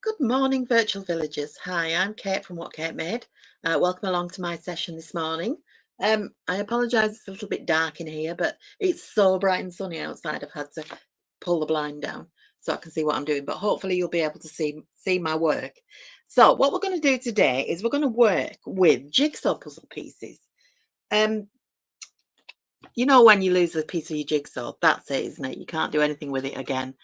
Good morning, virtual villagers. Hi, I'm Kate from What Kate Made. Welcome along to my session this morning. I apologise, it's a little bit dark in here, but it's so bright and sunny outside. I've had to pull the blind down so I can see what I'm doing, but hopefully you'll be able to see my work. So what we're going to do today is we're going to work with jigsaw puzzle pieces. You know, when you lose a piece of your jigsaw, that's it, isn't it? You can't do anything with it again.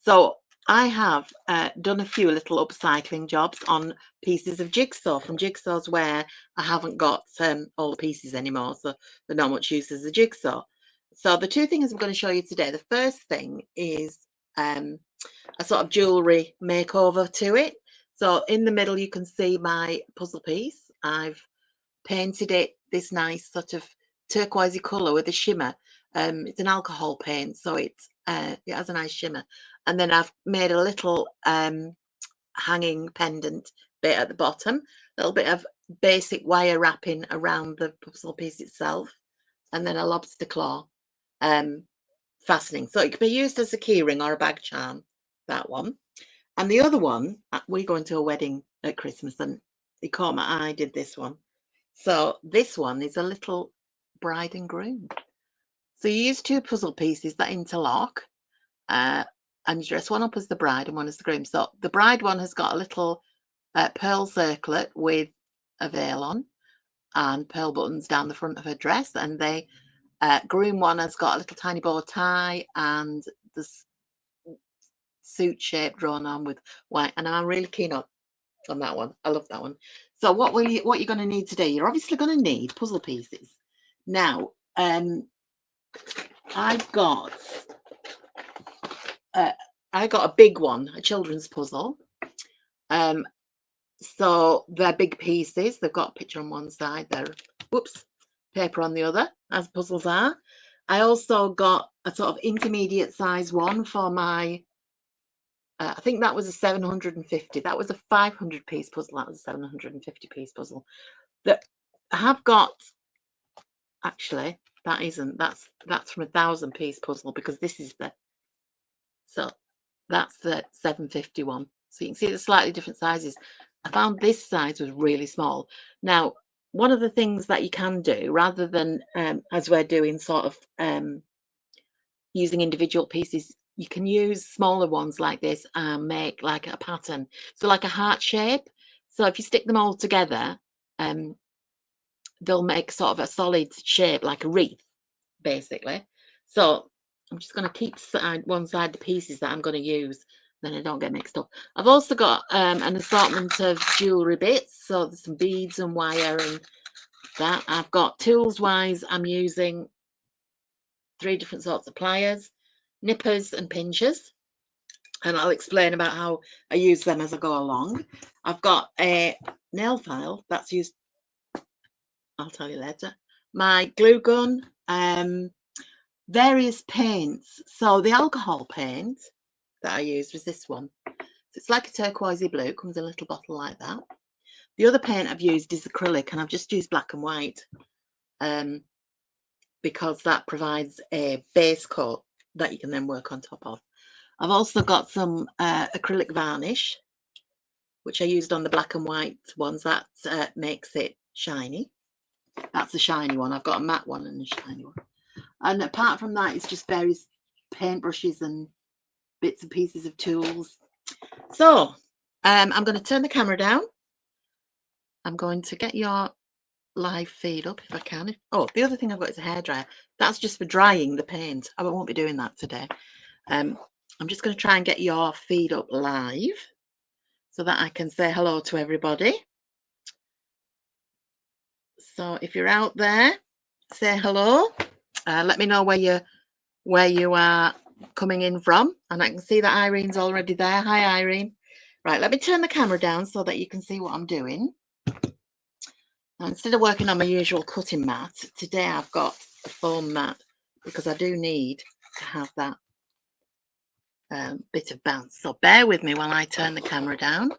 So I have done a few little upcycling jobs on pieces of jigsaw from jigsaws where I haven't got all the pieces anymore, so they're not much use as a jigsaw. So the two things I'm going to show you today, the first thing is a sort of jewellery makeover to it. So in the middle you can see my puzzle piece. I've painted it this nice sort of turquoisey colour with a shimmer. It's an alcohol paint, so it has a nice shimmer. And then I've made a little hanging pendant bit at the bottom, a little bit of basic wire wrapping around the puzzle piece itself, and then a lobster claw fastening. So it can be used as a keyring or a bag charm, that one. And the other one, we're going to a wedding at Christmas, and it caught my eye, I did this one. So this one is a little bride and groom. So you use two puzzle pieces that interlock, and you dress one up as the bride and one as the groom. So the bride one has got a little pearl circlet with a veil on and pearl buttons down the front of her dress, and the groom one has got a little tiny bow tie and the suit shape drawn on with white. And I'm really keen on that one. I love that one. So what you're going to need today, you're obviously going to need puzzle pieces. Now I got a big one, a children's puzzle. So they're big pieces. They've got a picture on one side, they're paper on the other, as puzzles are. I also got a sort of intermediate size one for my I think that was a 750. That was a 500 piece puzzle. That was a 750 piece puzzle. That I have got, actually, that isn't. That's from a 1,000 piece puzzle, because this is so that's the 750 one. So you can see the slightly different sizes. I found this size was really small. Now, one of the things that you can do, rather than as we're doing, sort of using individual pieces, you can use smaller ones like this and make like a pattern, so like a heart shape. So if you stick them all together, they'll make sort of a solid shape, like a wreath, basically. So I'm just going to keep one side the pieces that I'm going to use, then I don't get mixed up. I've also got an assortment of jewellery bits, so there's some beads and wire and that. I've got tools wise, I'm using 3 different sorts of pliers, nippers and pinchers, and I'll explain about how I use them as I go along. I've got a nail file that's used, I'll tell you later, my glue gun, various paints. So the alcohol paint that I used was this one. So it's like a turquoisey blue, comes in a little bottle like that. The other paint I've used is acrylic, and I've just used black and white because that provides a base coat that you can then work on top of. I've also got some acrylic varnish, which I used on the black and white ones. That makes it shiny. That's a shiny one. I've got a matte one and a shiny one. And apart from that, it's just various paintbrushes and bits and pieces of tools. So I'm going to turn the camera down. I'm going to get your live feed up if I can. Oh, the other thing I've got is a hairdryer. That's just for drying the paint. I won't be doing that today. I'm just going to try and get your feed up live so that I can say hello to everybody. So if you're out there, say hello. Let me know where you are coming in from. And I can see that Irene's already there. Hi, Irene. Right, let me turn the camera down so that you can see what I'm doing. Now, instead of working on my usual cutting mat, today I've got a foam mat because I do need to have that bit of bounce. So bear with me while I turn the camera down.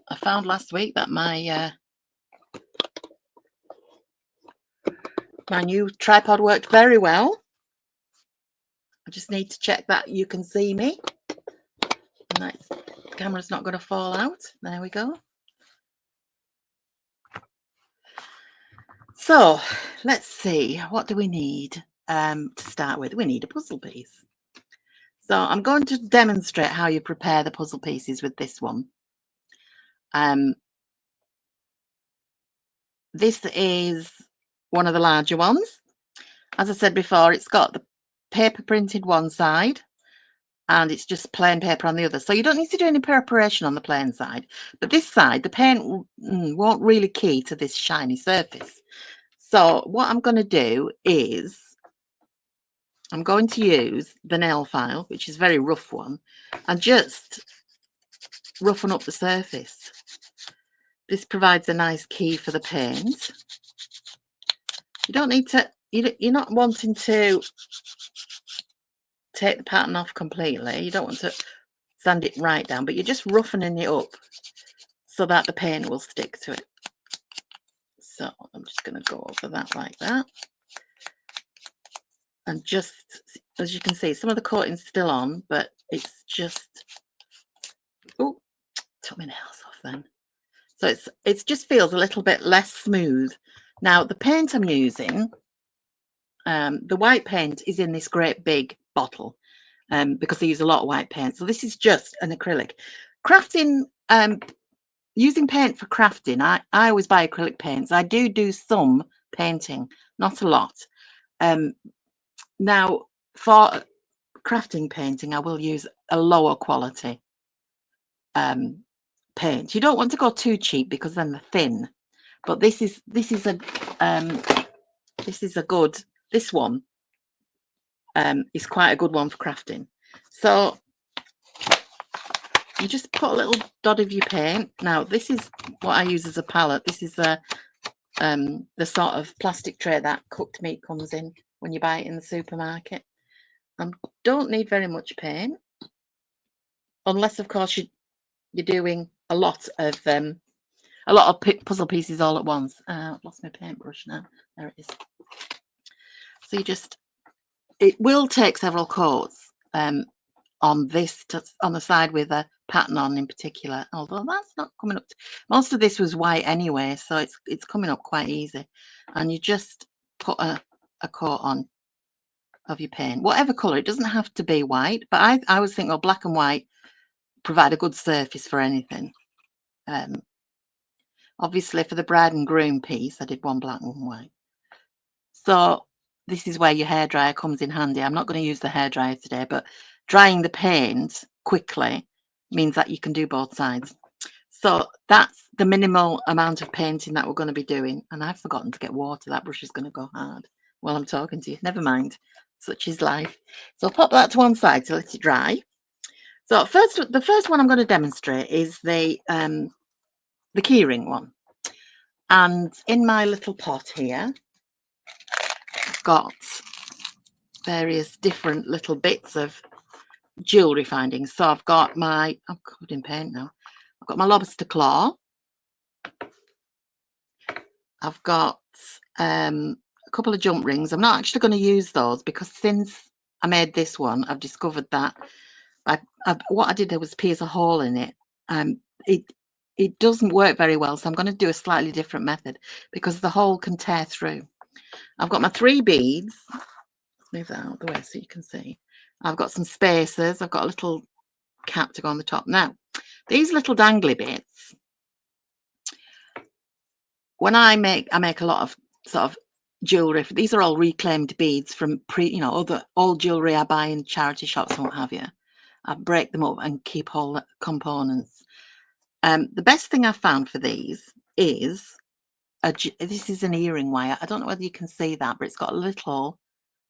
I found last week that my new tripod worked very well. I just need to check that you can see me. the camera's not going to fall out. There we go. So let's see, what do we need to start with? We need a puzzle piece. So I'm going to demonstrate how you prepare the puzzle pieces with this one. This is one of the larger ones. As I said before, it's got the paper printed one side and it's just plain paper on the other. So you don't need to do any preparation on the plain side. But this side, the paint won't really key to this shiny surface. So what I'm going to do is I'm going to use the nail file, which is a very rough one, and just roughen up the surface. This provides a nice key for the paint. You don't need to, you're not wanting to take the pattern off completely. You don't want to sand it right down, but you're just roughening it up so that the paint will stick to it. So I'm just going to go over that like that. And just, as you can see, some of the coating's still on, but it's just, oh, took my nails off then. So it just feels a little bit less smooth. Now the paint I'm using, the white paint is in this great big bottle because I use a lot of white paint. So this is just an acrylic. Crafting, using paint for crafting, I always buy acrylic paints. I do some painting, not a lot. Now for crafting painting, I will use a lower quality paint. You don't want to go too cheap because then they're thin. But this is a good, this one is quite a good one for crafting. So you just put a little dot of your paint. Now this is what I use as a palette. This is the sort of plastic tray that cooked meat comes in when you buy it in the supermarket. And don't need very much paint, unless of course you're doing a lot of puzzle pieces all at once. I've lost my paintbrush now. There it is. So you just, it will take several coats on this, on the side with a pattern on in particular, although that's not coming up. Most of this was white anyway, so it's coming up quite easy. And you just put a coat on of your paint, whatever colour. It doesn't have to be white, but I always think, well, black and white provide a good surface for anything. Obviously for the bride and groom piece, I did one black and one white. So this is where your hairdryer comes in handy. I'm not going to use the hairdryer today, but drying the paint quickly means that you can do both sides. So that's the minimal amount of painting that we're going to be doing. And I've forgotten to get water. That brush is going to go hard while I'm talking to you. Never mind. Such is life. So I'll pop that to one side to let it dry. So the first one I'm going to demonstrate is the keyring one. And in my little pot here, I've got various different little bits of jewellery findings. So I've got I'm covered in paint now. I've got my lobster claw. I've got a couple of jump rings. I'm not actually going to use those because since I made this one, I've discovered that what I did there was pierce a hole in it. It doesn't work very well, so I'm going to do a slightly different method because the hole can tear through. I've got my 3 beads. Let's move that out of the way so you can see. I've got some spacers. I've got a little cap to go on the top. Now, these little dangly bits, when I make a lot of sort of jewellery. These are all reclaimed beads from other old jewellery I buy in charity shops and what have you. I break them up and keep all the components. The best thing I've found for these is this is an earring wire. I don't know whether you can see that, but it's got a little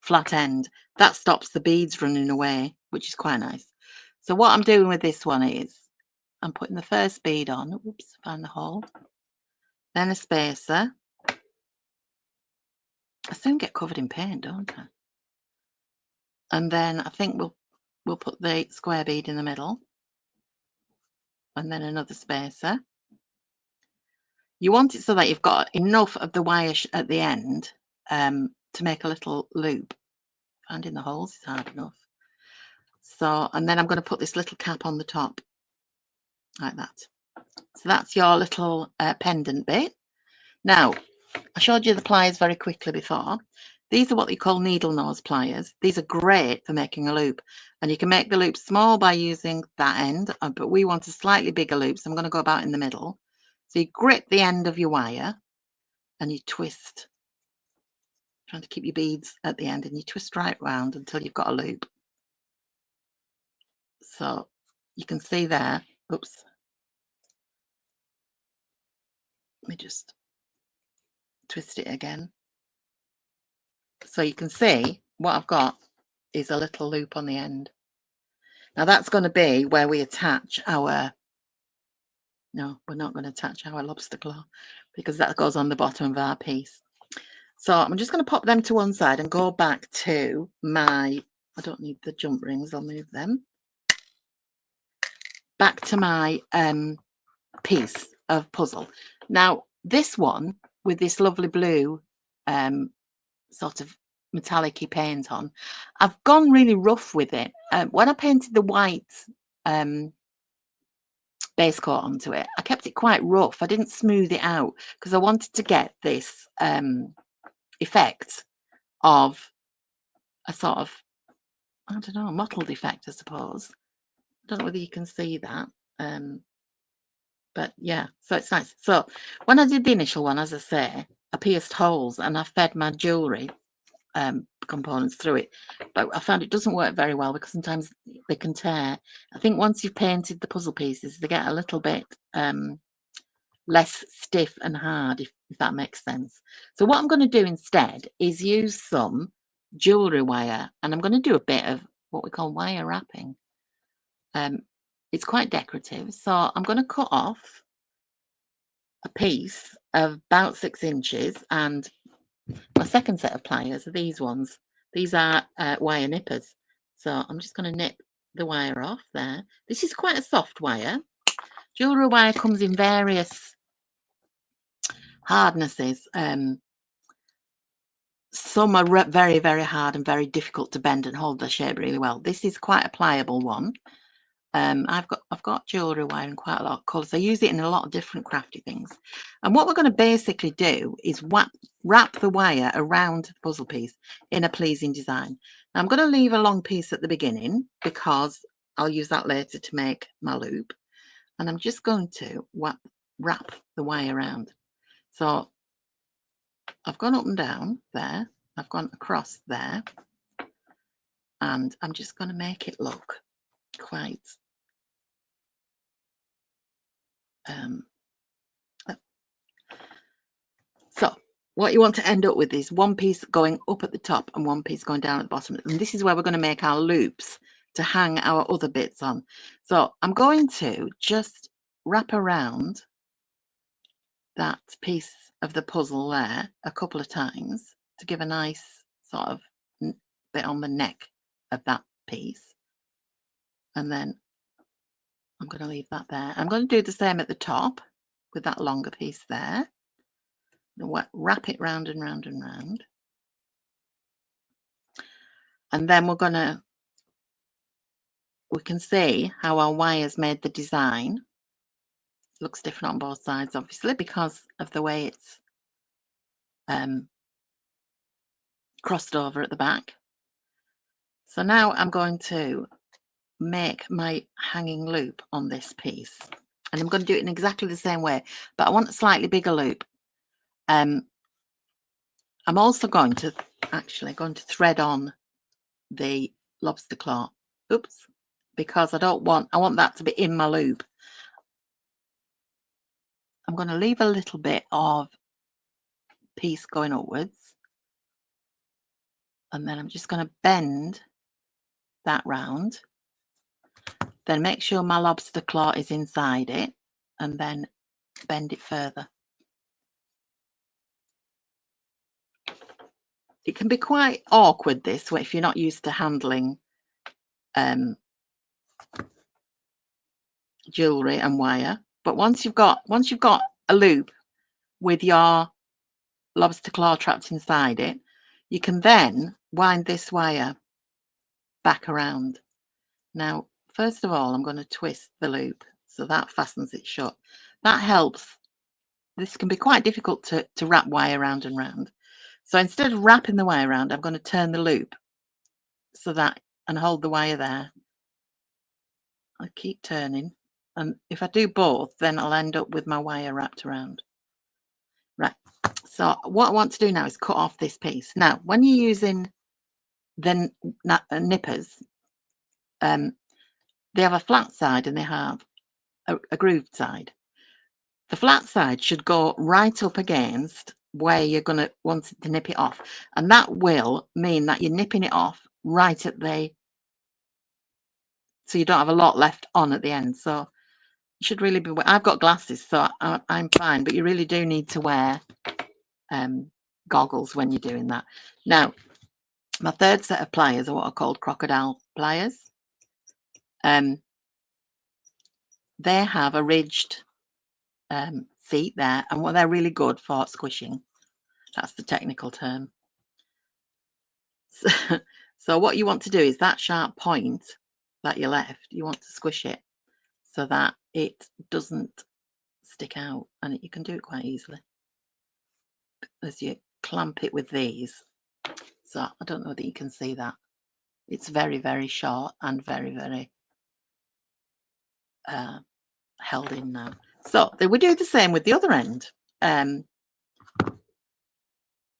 flat end that stops the beads running away, which is quite nice. So what I'm doing with this one is I'm putting the first bead on. Oops, find the hole. Then a spacer. I soon get covered in paint, don't I? And then I think we'll put the square bead in the middle, and then another spacer. You want it so that you've got enough of the wire at the end to make a little loop. Finding the holes is hard enough. So, and then I'm going to put this little cap on the top like that. So that's your little pendant bit. Now, I showed you the pliers very quickly before. These are what they call needle nose pliers. These are great for making a loop, and you can make the loop small by using that end, but we want a slightly bigger loop, so I'm going to go about in the middle. So you grip the end of your wire and you twist, trying to keep your beads at the end, and you twist right round until you've got a loop. So you can see there, oops, let me just twist it again. So you can see what I've got is a little loop on the end. Now that's going to be where we attach our, no, we're not going to attach our lobster claw because that goes on the bottom of our piece. So I'm just going to pop them to one side and go back to my, I don't need the jump rings, I'll move them. Back to my piece of puzzle. Now this one with this lovely blue sort of metallic-y paint on, I've gone really rough with it. When I painted the white base coat onto it, I kept it quite rough. I didn't smooth it out because I wanted to get this effect of a sort of, I don't know, mottled effect, I suppose. I don't know whether you can see that. But yeah, so it's nice. So when I did the initial one, as I say, I pierced holes and I fed my jewellery components through it, but I found it doesn't work very well because sometimes they can tear. I think once you've painted the puzzle pieces, they get a little bit less stiff and hard, if that makes sense. So what I'm going to do instead is use some jewellery wire, and I'm going to do a bit of what we call wire wrapping. It's quite decorative, so I'm going to cut off a piece of about 6 inches, and my second set of pliers are these ones. These are wire nippers, so I'm just going to nip the wire off there. This is quite a soft wire. Jewellery wire comes in various hardnesses. Some are very, very hard and very difficult to bend and hold their shape really well. This is quite a pliable one. I've got jewellery wire in quite a lot of colours. I use it in a lot of different crafty things. And what we're going to basically do is wrap the wire around the puzzle piece in a pleasing design. Now, I'm going to leave a long piece at the beginning because I'll use that later to make my loop. And I'm just going to wrap the wire around. So I've gone up and down there. I've gone across there. And I'm just going to make it look quite so what you want to end up with is one piece going up at the top and one piece going down at the bottom, and this is where we're going to make our loops to hang our other bits on. So I'm going to just wrap around that piece of the puzzle there a couple of times to give a nice sort of bit on the neck of that piece, and then I'm going to leave that there. I'm going to do the same at the top with that longer piece there. Wrap it round and round and round, and then we can see how our wires made the design. It looks different on both sides, obviously, because of the way it's crossed over at the back. So now I'm going to make my hanging loop on this piece, and I'm going to do it in exactly the same way, but I want a slightly bigger loop. I'm also going to thread on the lobster claw. Oops, because I want that to be in my loop. I'm going to leave a little bit of piece going upwards, and then I'm just going to bend that round, then make sure my lobster claw is inside it, and then bend it further. It can be quite awkward this way if you're not used to handling jewellery and wire, but once you've got a loop with your lobster claw trapped inside it, you can then wind this wire back around. Now, first of all, I'm going to twist the loop so that fastens it shut. That helps. This can be quite difficult to wrap wire round and round. So instead of wrapping the wire around, I'm going to turn the loop so that and hold the wire there. I keep turning, and if I do both, then I'll end up with my wire wrapped around. Right, so what I want to do now is cut off this piece. Now, when you're using the nippers, they have a flat side and they have a grooved side. The flat side should go right up against where you're going to want to nip it off, and that will mean that you're nipping it off right at the, so you don't have a lot left on at the end. So you should really be, I've got glasses, so I'm fine, but you really do need to wear goggles when you're doing that. Now, my third set of pliers are what are called crocodile pliers. They have a ridged seat there, and they're really good for squishing. That's the technical term. So what you want to do is that sharp point that you left, you want to squish it so that it doesn't stick out, and you can do it quite easily as you clamp it with these. So I don't know that you can see that. It's very, very short and very, very held in now. So we do the same with the other end.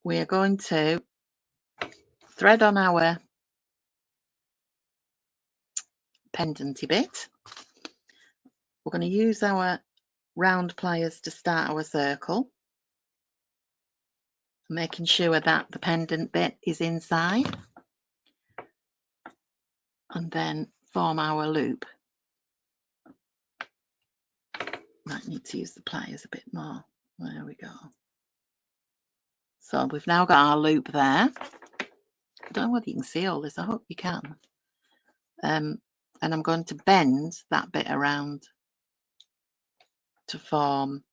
We are going to thread on our pendanty bit. We're going to use our round pliers to start our circle, making sure that the pendant bit is inside, and then form our loop. Might need to use the pliers a bit more. There we go. So we've now got our loop there. I don't know whether you can see all this. I hope you can. And I'm going to bend that bit around to form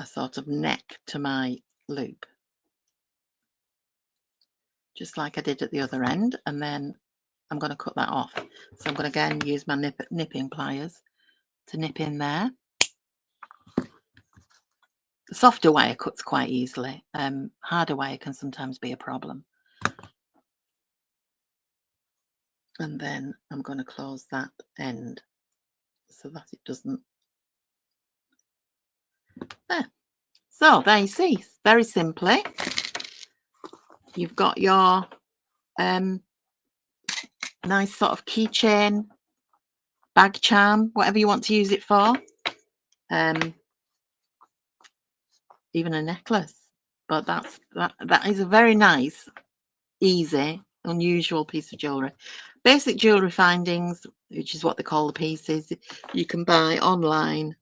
a sort of neck to my loop, just like I did at the other end, and then I'm going to cut that off. So I'm going to again use my nipping pliers to nip in there. The softer wire cuts quite easily. Harder wire can sometimes be a problem. And then I'm going to close that end so that it doesn't. There. So there you see, very simply, you've got your nice sort of keychain, bag charm, whatever you want to use it for. Even a necklace, but that is a very nice, easy, unusual piece of jewellery. Basic jewellery findings, which is what they call the pieces, you can buy online.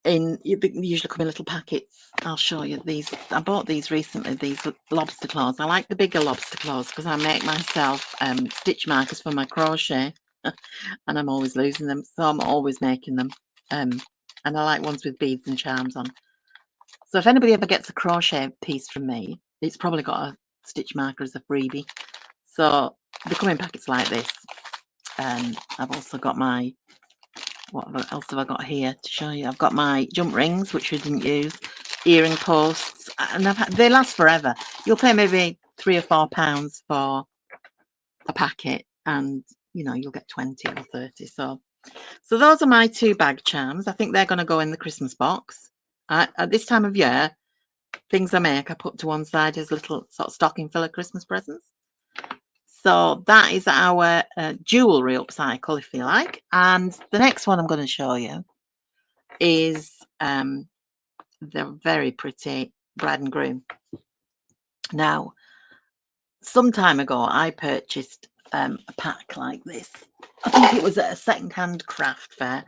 They usually come in little packets. I'll show you these. I bought these recently, these lobster claws. I like the bigger lobster claws because I make myself stitch markers for my crochet and I'm always losing them, so I'm always making them. And I like ones with beads and charms on. So if anybody ever gets a crochet piece from me, it's probably got a stitch marker as a freebie. So they come in packets like this. And I've also got my, what else have I got here to show you? I've got my jump rings, which we didn't use, earring posts, and they last forever. You'll pay maybe £3 or £4 for a packet, and you know you'll get 20 or 30. So those are my two bag charms. I think they're going to go in the Christmas box. At this time of year, things I make I put to one side as little sort of stocking filler Christmas presents. So that is our jewellery upcycle, if you like. And the next one I'm going to show you is the very pretty bride and groom. Now, some time ago, I purchased a pack like this. I think it was at a second-hand craft fair.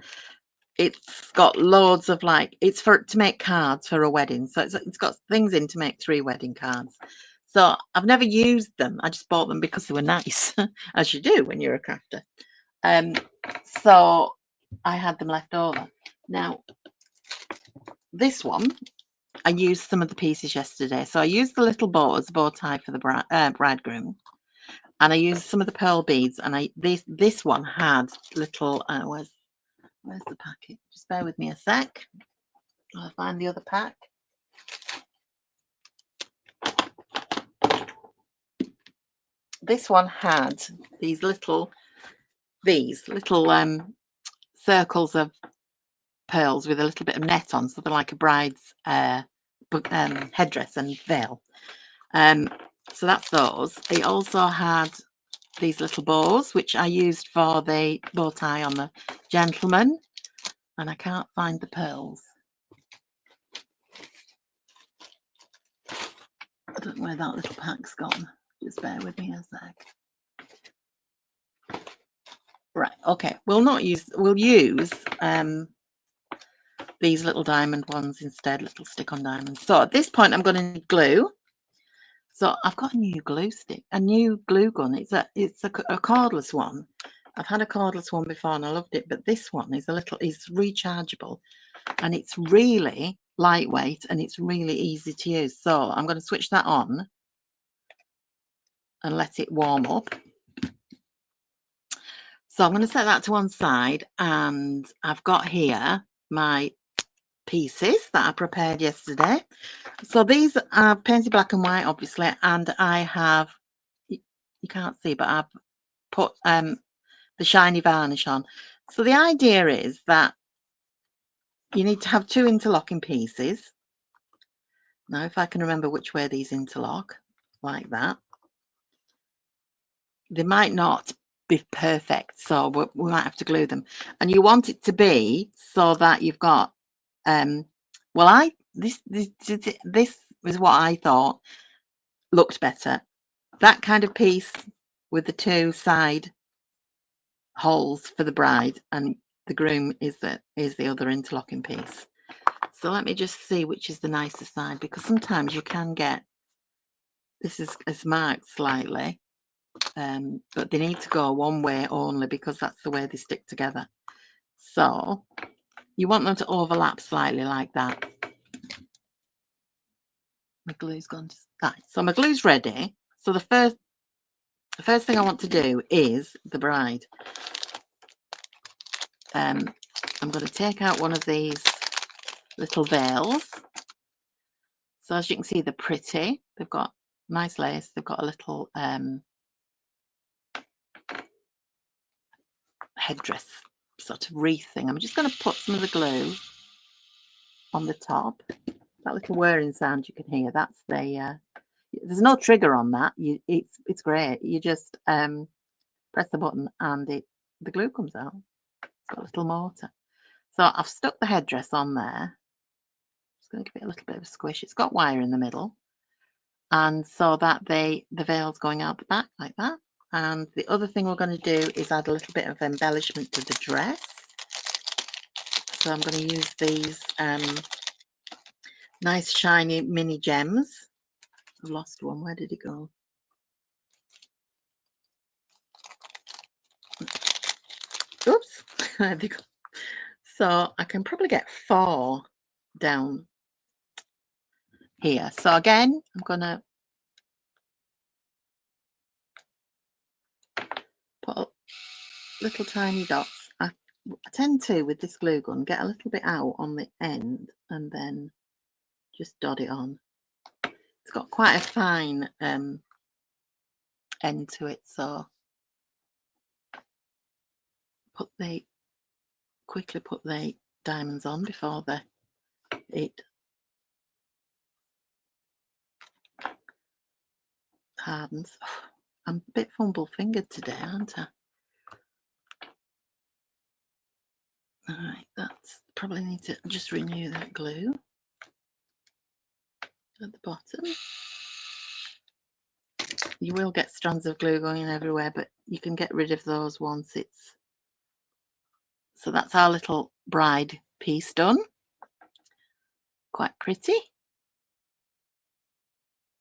It's got loads of it's to make cards for a wedding. So it's got things in to make 3 wedding cards. So I've never used them. I just bought them because they were nice, as you do when you're a crafter. So I had them left over. Now, this one, I used some of the pieces yesterday. So I used the little bow as a bow tie for the bridegroom. and I used some of the pearl beads, and this one had little where's the packet? Just bear with me a sec. I'll find the other pack. This one had these little circles of pearls with a little bit of net on, so they're like a bride's headdress and veil. So that's those. It also had these little bows, which I used for the bow tie on the gentleman, and I can't find the pearls. I don't know where that little pack's gone. Just bear with me a sec. Right, okay. We'll use these little diamond ones instead, little stick-on diamonds. So at this point, I'm going to need glue. So I've got a new glue stick, a new glue gun. It's a cordless one. I've had a cordless one before and I loved it, but this one is it's rechargeable, and it's really lightweight and it's really easy to use. So I'm going to switch that on and let it warm up. So I'm going to set that to one side, and I've got here my pieces that I prepared yesterday. So these are painted black and white, obviously, and I have, you can't see, but I've put the shiny varnish on. So the idea is that you need to have two interlocking pieces. Now, if I can remember which way these interlock, like that. They might not be perfect, so we might have to glue them. And you want it to be so that you've got, well, this is what I thought looked better. That kind of piece with the two side holes for the bride, and the groom is the other interlocking piece. So let me just see which is the nicer side, because sometimes you can get, this is marked slightly, but they need to go one way only because that's the way they stick together. So you want them to overlap slightly like that. My glue's gone to right. So my glue's ready. So the first thing I want to do is the bride. I'm going to take out one of these little veils. So as you can see, they're pretty. They've got nice lace. They've got a little headdress sort of wreath thing. I'm just going to put some of the glue on the top. That little whirring sound you can hear, that's the there's no trigger on that. It's great. You just press the button and the glue comes out. It's got a little motor. So I've stuck the headdress on there. Just going to give it a little bit of a squish. It's got wire in the middle, and so that the veil's going out the back like that. And the other thing we're going to do is add a little bit of embellishment to the dress. So I'm going to use these nice shiny mini gems. I've lost one. Where did it go? Oops. There they go. So I can probably get 4 down here. So again, I'm going to put little tiny dots. I tend to, with this glue gun, get a little bit out on the end and then just dot it on. It's got quite a fine end to it, so quickly put the diamonds on before it hardens. I'm a bit fumble-fingered today, aren't I? All right, that's probably need to just renew that glue at the bottom. You will get strands of glue going everywhere, but you can get rid of those once it's... So that's our little bride piece done. Quite pretty.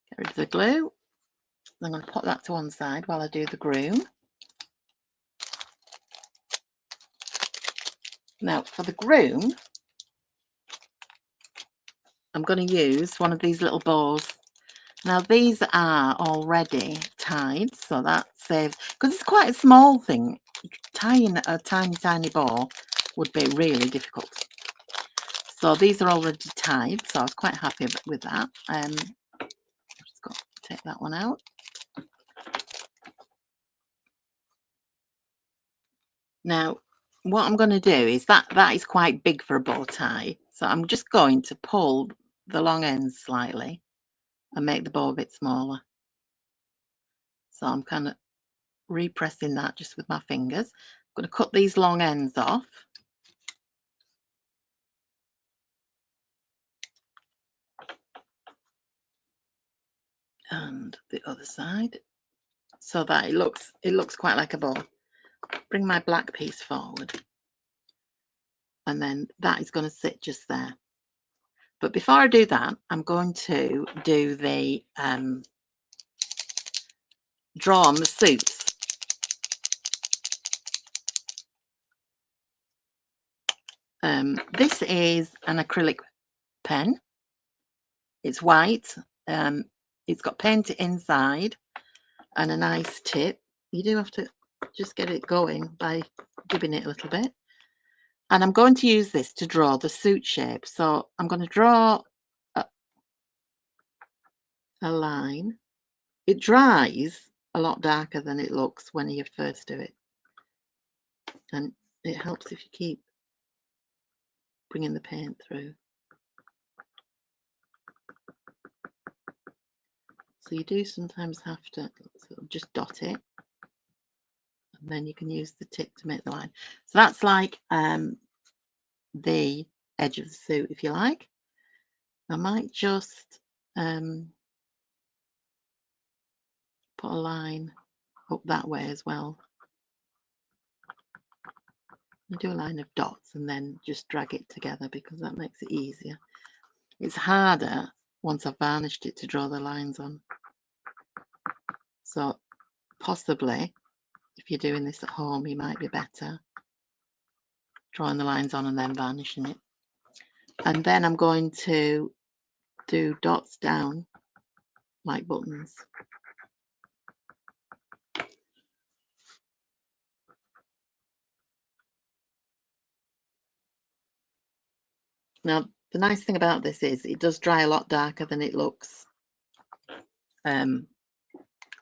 Get rid of the glue. I'm going to put that to one side while I do the groom. Now for the groom, I'm going to use one of these little bows Now these are already tied, so that saves, because it's quite a small thing. Tying a tiny bow would be really difficult. So these are already tied, so I was quite happy with that. Just got to take that one out. Now, what I'm going to do is that is quite big for a bow tie, so I'm just going to pull the long ends slightly and make the bow a bit smaller. So I'm kind of repressing that just with my fingers. I'm going to cut these long ends off. And the other side, so that it looks quite like a bow. Bring my black piece forward, and then that is going to sit just there. But before I do that, I'm going to do the draw on the suits. This is an acrylic pen. It's white. It's got paint inside and a nice tip. You do have to just get it going by giving it a little bit. And I'm going to use this to draw the suit shape. So I'm going to draw a line. It dries a lot darker than it looks when you first do it. And it helps if you keep bringing the paint through. So you do sometimes have to sort of just dot it, and then you can use the tip to make the line. So that's like the edge of the suit, if you like. I might just put a line up that way as well. You do a line of dots and then just drag it together because that makes it easier. It's harder once I've varnished it to draw the lines on. So possibly if you're doing this at home, you might be better drawing the lines on and then varnishing it. And then I'm going to do dots down like buttons. Now, the nice thing about this is it does dry a lot darker than it looks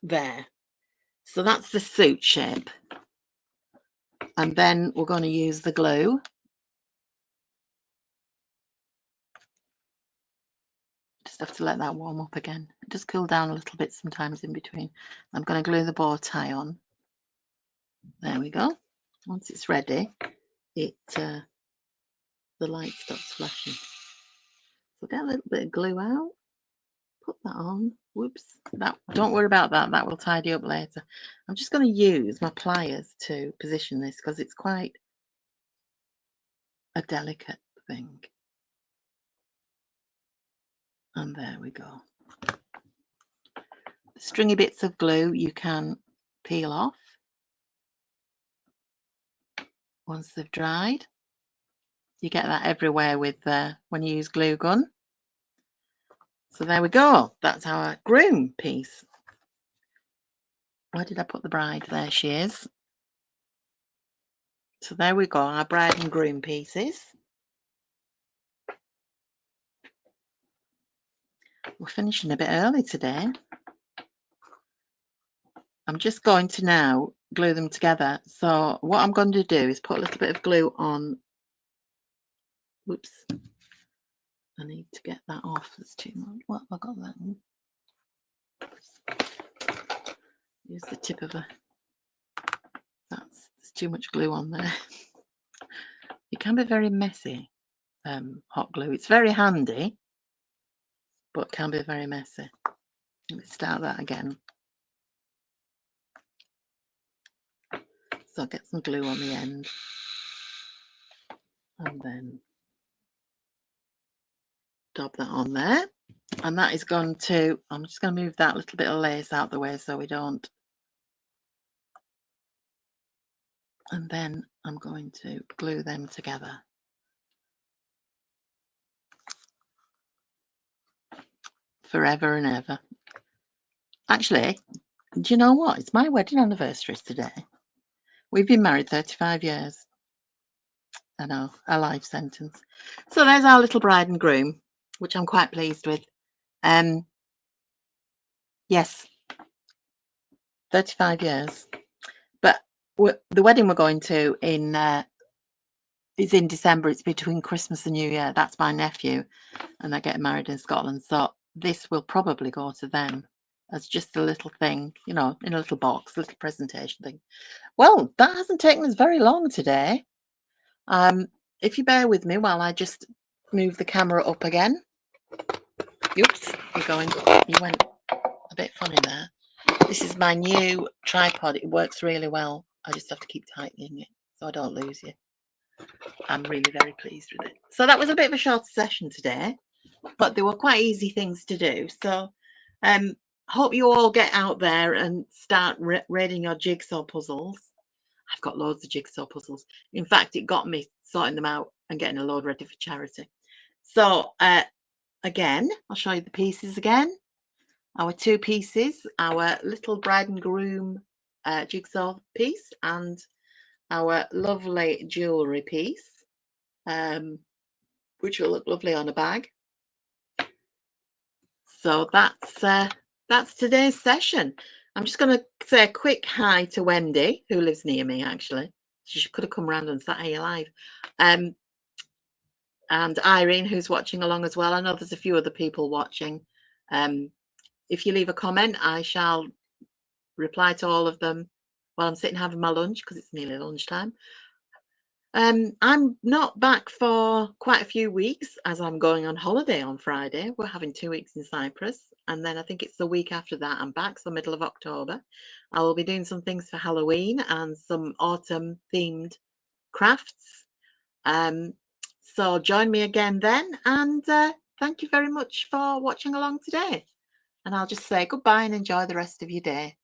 there. So that's the suit shape. And then we're going to use the glue. Just have to let that warm up again. It does cool down a little bit sometimes in between. I'm going to glue the bow tie on. There we go. Once it's ready, the light stops flashing. So get a little bit of glue out. Put that on. Whoops. Don't worry about that. That will tidy up later. I'm just going to use my pliers to position this because it's quite a delicate thing. And there we go. The stringy bits of glue you can peel off once they've dried. You get that everywhere with when you use glue gun. So there we go. That's our groom piece. Where did I put the bride? There she is. So there we go, our bride and groom pieces. We're finishing a bit early today. I'm just going to now glue them together. So what I'm going to do is put a little bit of glue on. Whoops. I need to get that off. It's too much. What have I got that? Use the tip of a. There's too much glue on there. It can be very messy, hot glue. It's very handy, but can be very messy. Let me start that again. So I'll get some glue on the end. And then dab that on there. And that is going to, I'm just going to move that little bit of lace out the way so we don't. And then I'm going to glue them together. Forever and ever. Actually, do you know what? It's my wedding anniversary today. We've been married 35 years. I know, a life sentence. So there's our little bride and groom, which I'm quite pleased with. Yes, 35 years. But the wedding we're going to is in December. It's between Christmas and New Year. That's my nephew, and they're getting married in Scotland. So this will probably go to them as just a little thing, you know, in a little box, a little presentation thing. Well, that hasn't taken us very long today. If you bear with me while I just move the camera up again. Oops, you went a bit funny there. This is my new tripod. It works really well. I just have to keep tightening it so I don't lose you. I'm really very pleased with it. So that was a bit of a short session today, but they were quite easy things to do. So hope you all get out there and start raiding your jigsaw puzzles. I've got loads of jigsaw puzzles. In fact, it got me sorting them out and getting a load ready for charity. So again, I'll show you the pieces again. Our two pieces, our little bride and groom jigsaw piece and our lovely jewellery piece, which will look lovely on a bag. So that's today's session. I'm just going to say a quick hi to Wendy, who lives near me, actually. She could have come around and sat here live. And Irene, who's watching along as well. I know there's a few other people watching. If you leave a comment, I shall reply to all of them while I'm sitting having my lunch, because it's nearly lunchtime. I'm not back for quite a few weeks, as I'm going on holiday on Friday. We're having 2 weeks in Cyprus, and then I think it's the week after that I'm back, so middle of October. I will be doing some things for Halloween and some autumn themed crafts. So join me again then, and thank you very much for watching along today. And I'll just say goodbye and enjoy the rest of your day.